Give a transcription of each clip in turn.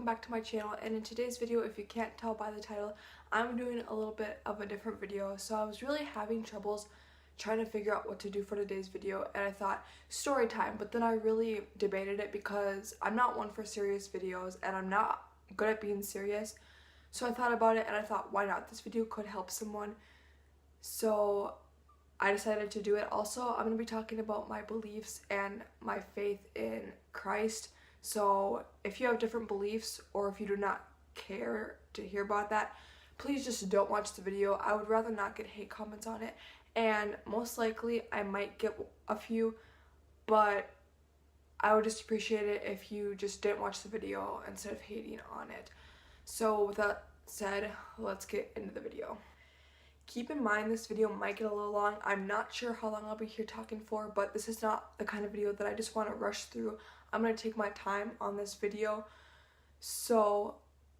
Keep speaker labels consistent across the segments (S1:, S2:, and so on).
S1: welcome back to my channel. And in today's video, if you can't tell by the title, I'm doing a little bit of a different video. So I was really having troubles trying to figure out what to do for today's video, and I thought story time, but then I really debated it because I'm not one for serious videos and I'm not good at being serious. So I thought about it and I thought, why not? This video could help someone. So I decided to do it. Also, I'm going to be talking about my beliefs and my faith in Christ. So if you have different beliefs or if you do not care to hear about that, please just don't watch the video. I would rather not get hate comments on it, and most likely I might get a few, but I would just appreciate it if you just didn't watch the video instead of hating on it. So with that said, let's get into the video. Keep in mind this video might get a little long. I'm not sure how long I'll be here talking for, but this is not the kind of video that I just want to rush through. I'm going to take my time on this video. So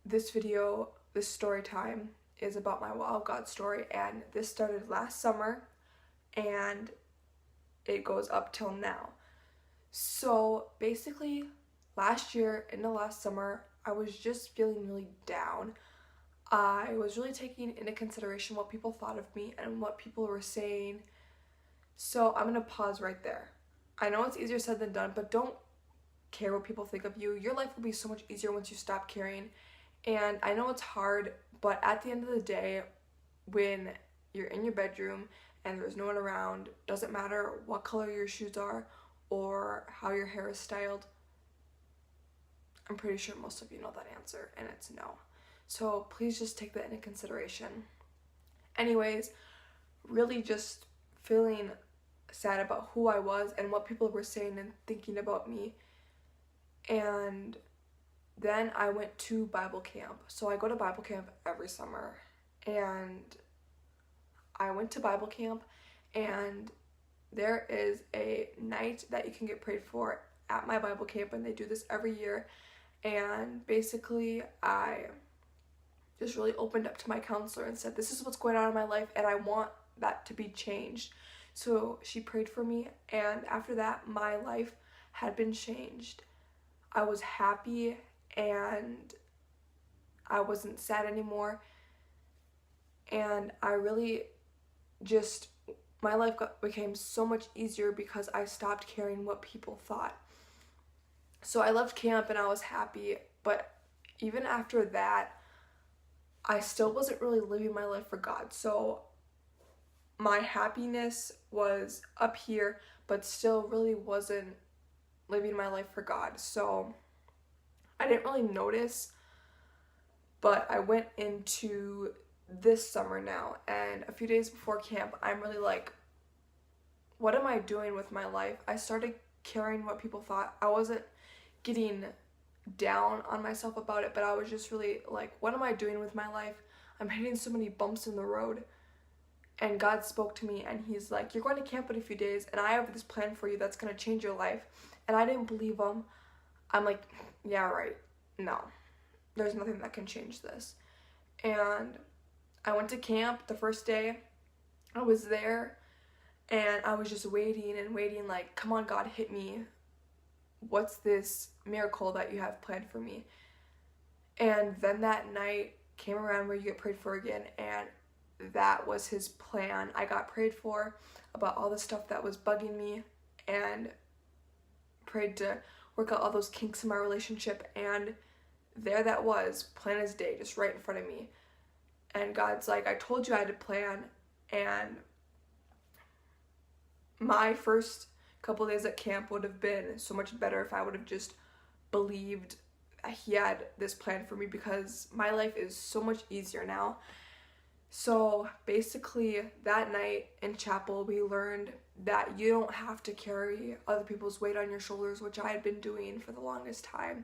S1: this video, this story time, is about my wild God story, and this started last summer and it goes up till now. So basically last year, into last summer, I was just feeling really down. I was really taking into consideration what people thought of me and what people were saying. So I'm going to pause right there. I know it's easier said than done, but don't care what people think of you. Your life will be so much easier once you stop caring. And I know it's hard, but at the end of the day, when you're in your bedroom and there's no one around, doesn't matter what color your shoes are or how your hair is styled, I'm pretty sure most of you know that answer, and it's no. So please just take that into consideration. Anyways, really just feeling sad about who I was and what people were saying and thinking about me. And then I went to Bible camp. So I go to Bible camp every summer, and I went to Bible camp, and there is a night that you can get prayed for at my Bible camp, and they do this every year. And basically I just really opened up to my counselor and said, this is what's going on in my life and I want that to be changed. So she prayed for me, and after that my life had been changed. I was happy and I wasn't sad anymore, and I really just, my life became so much easier because I stopped caring what people thought. So I left camp and I was happy, but even after that, I still wasn't really living my life for God. So my happiness was up here, but still really wasn't living my life for God. So I didn't really notice, but I went into this summer now, and a few days before camp, I'm really like, what am I doing with my life? I started caring what people thought. I wasn't getting down on myself about it, but I was just really like, what am I doing with my life? I'm hitting so many bumps in the road. And God spoke to me and he's like, you're going to camp in a few days and I have this plan for you that's going to change your life. And I didn't believe him. I'm like, yeah, right. No, there's nothing that can change this. And I went to camp the first day. I was there and I was just waiting and waiting, like, come on, God, hit me. What's this miracle that you have planned for me? And then that night came around where you get prayed for again, and that was his plan. I got prayed for about all the stuff that was bugging me and prayed to work out all those kinks in my relationship, and there that was, plain as day, just right in front of me. And God's like, I told you I had a plan. And my first couple days at camp would have been so much better if I would have just believed he had this plan for me, because my life is so much easier now. So basically that night in chapel, we learned that you don't have to carry other people's weight on your shoulders, which I had been doing for the longest time.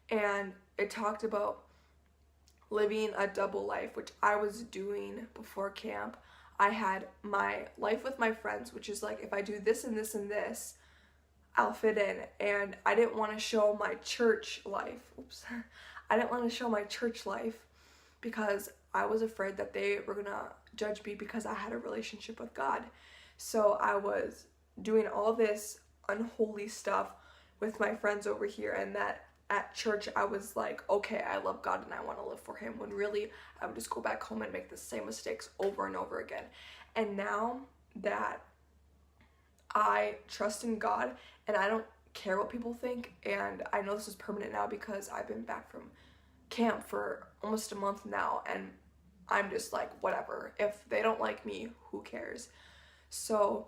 S1: And it talked about living a double life, which I was doing before camp. I had my life with my friends, which is like, if I do this and this and this, I'll fit in. And I didn't want to show my church life. I didn't want to show my church life because I was afraid that they were gonna judge me because I had a relationship with God. So I was doing all this unholy stuff with my friends over here, and that at church I was like, okay, I love God and I want to live for him, when really I would just go back home and make the same mistakes over and over again. And now that I trust in God and I don't care what people think, and I know this is permanent now because I've been back from camp for almost a month now, and I'm just like, whatever, if they don't like me, who cares? So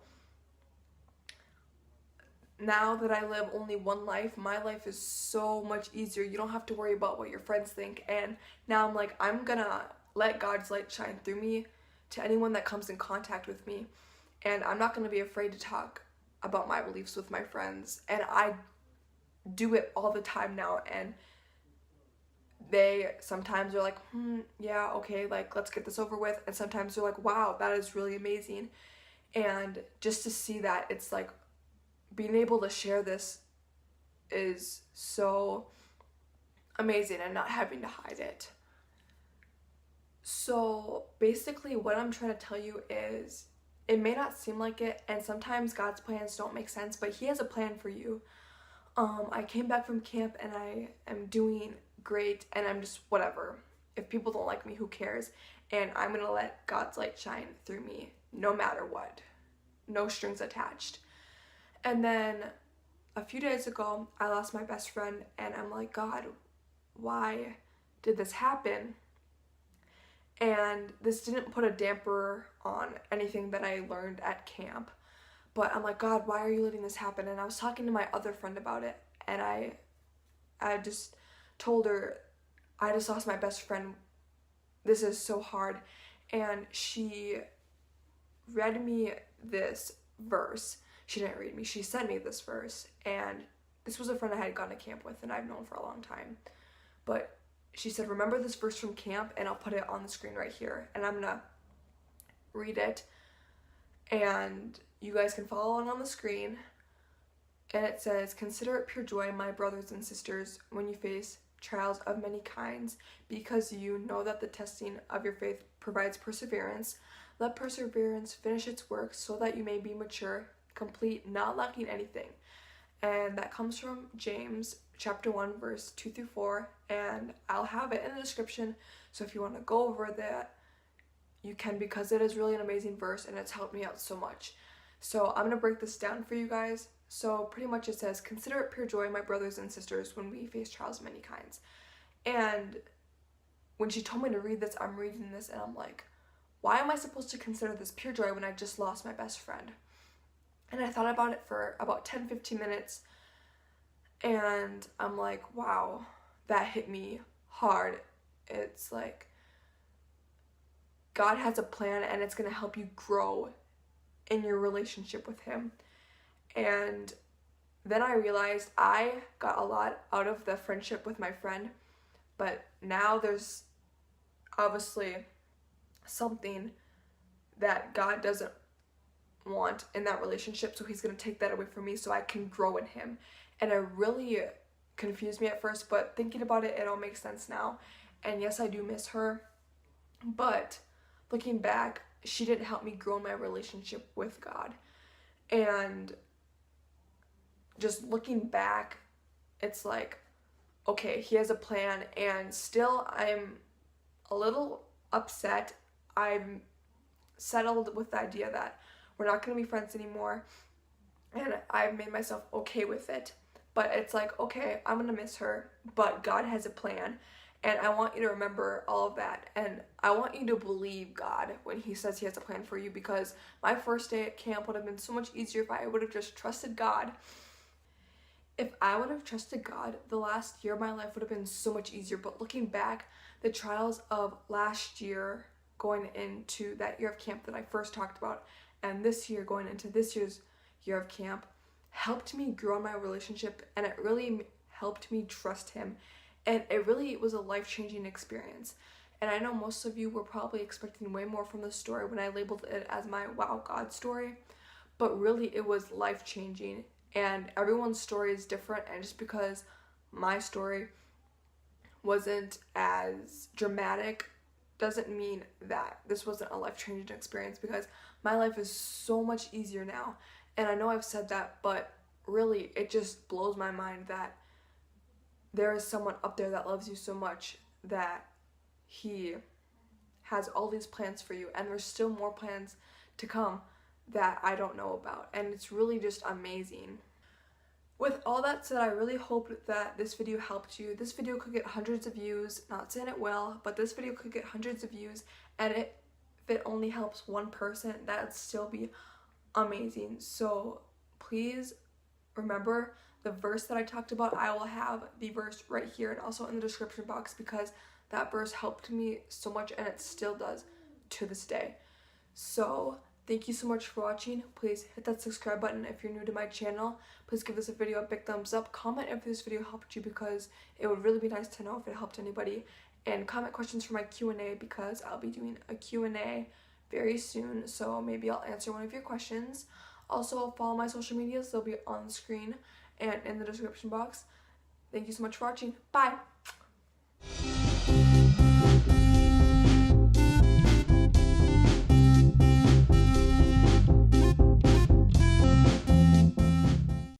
S1: now that I live only one life, my life is so much easier. You don't have to worry about what your friends think. And now I'm like, I'm gonna let God's light shine through me to anyone that comes in contact with me. And I'm not gonna be afraid to talk about my beliefs with my friends. And I do it all the time now. And they sometimes are like, yeah, okay, like, let's get this over with. And sometimes they're like, wow, that is really amazing. And just to see that, it's like, being able to share this is so amazing, and not having to hide it. So basically what I'm trying to tell you is, it may not seem like it, and sometimes God's plans don't make sense, but he has a plan for you. I came back from camp and I am doing great, and I'm just whatever. If people don't like me, who cares? And I'm gonna let God's light shine through me no matter what. No strings attached. And then a few days ago, I lost my best friend, and I'm like, God, why did this happen? And this didn't put a damper on anything that I learned at camp, but I'm like, God, why are you letting this happen? And I was talking to my other friend about it, and I just told her, I just lost my best friend. This is so hard. And she read me this verse. She didn't read me, she sent me this verse, and this was a friend I had gone to camp with and I've known for a long time. But she said, remember this verse from camp, and I'll put it on the screen right here, and I'm gonna read it, and you guys can follow along on the screen. And it says, consider it pure joy, my brothers and sisters, when you face trials of many kinds, because you know that the testing of your faith provides perseverance. Let perseverance finish its work, so that you may be mature, complete, not lacking anything. And that comes from James chapter 1 verse 2 through 4, and I'll have it in the description, so if you want to go over that, you can, because it is really an amazing verse and it's helped me out so much. So I'm going to break this down for you guys. So pretty much it says, consider it pure joy, my brothers and sisters, when we face trials of many kinds. And when she told me to read this, I'm reading this and I'm like, why am I supposed to consider this pure joy when I just lost my best friend? And I thought about it for about 10-15 minutes, and I'm like, wow, that hit me hard. It's like, God has a plan, and it's going to help you grow in your relationship with him. And then I realized I got a lot out of the friendship with my friend, but now there's obviously something that God doesn't want in that relationship, so he's going to take that away from me so I can grow in him. And it really confused me at first, but thinking about it, it all makes sense now. And yes, I do miss her, but looking back, she didn't help me grow in my relationship with God. And just looking back, it's like, okay, he has a plan, and still I'm a little upset. I'm settled with the idea that we're not going to be friends anymore, and I've made myself okay with it. But it's like, okay, I'm going to miss her, but God has a plan, and I want you to remember all of that, and I want you to believe God when he says he has a plan for you, because my first day at camp would have been so much easier if I would have just trusted God. If I would have trusted God, the last year of my life would have been so much easier. But looking back, the trials of last year going into that year of camp that I first talked about, and this year going into this year's year of camp, helped me grow in my relationship, and it really helped me trust him, and it really was a life-changing experience. And I know most of you were probably expecting way more from this story when I labeled it as my wow God story, but really it was life-changing, and everyone's story is different, and just because my story wasn't as dramatic doesn't mean that this wasn't a life-changing experience, because my life is so much easier now. And I know I've said that, but really it just blows my mind that there is someone up there that loves you so much that he has all these plans for you, and there's still more plans to come that I don't know about, and it's really just amazing. With all that said, I really hope that this video helped you. This video could get hundreds of views, not saying it will, but this video could get hundreds of views, and if it only helps one person, that'd still be amazing. So please remember the verse that I talked about. I will have the verse right here and also in the description box, because that verse helped me so much and it still does to this day. So thank you so much for watching. Please hit that subscribe button if you're new to my channel. Please give this video a big thumbs up. Comment if this video helped you, because it would really be nice to know if it helped anybody. And comment questions for my Q&A, because I'll be doing a Q&A very soon. So maybe I'll answer one of your questions. Also, follow my social medias. They'll be on the screen and in the description box. Thank you so much for watching. Bye!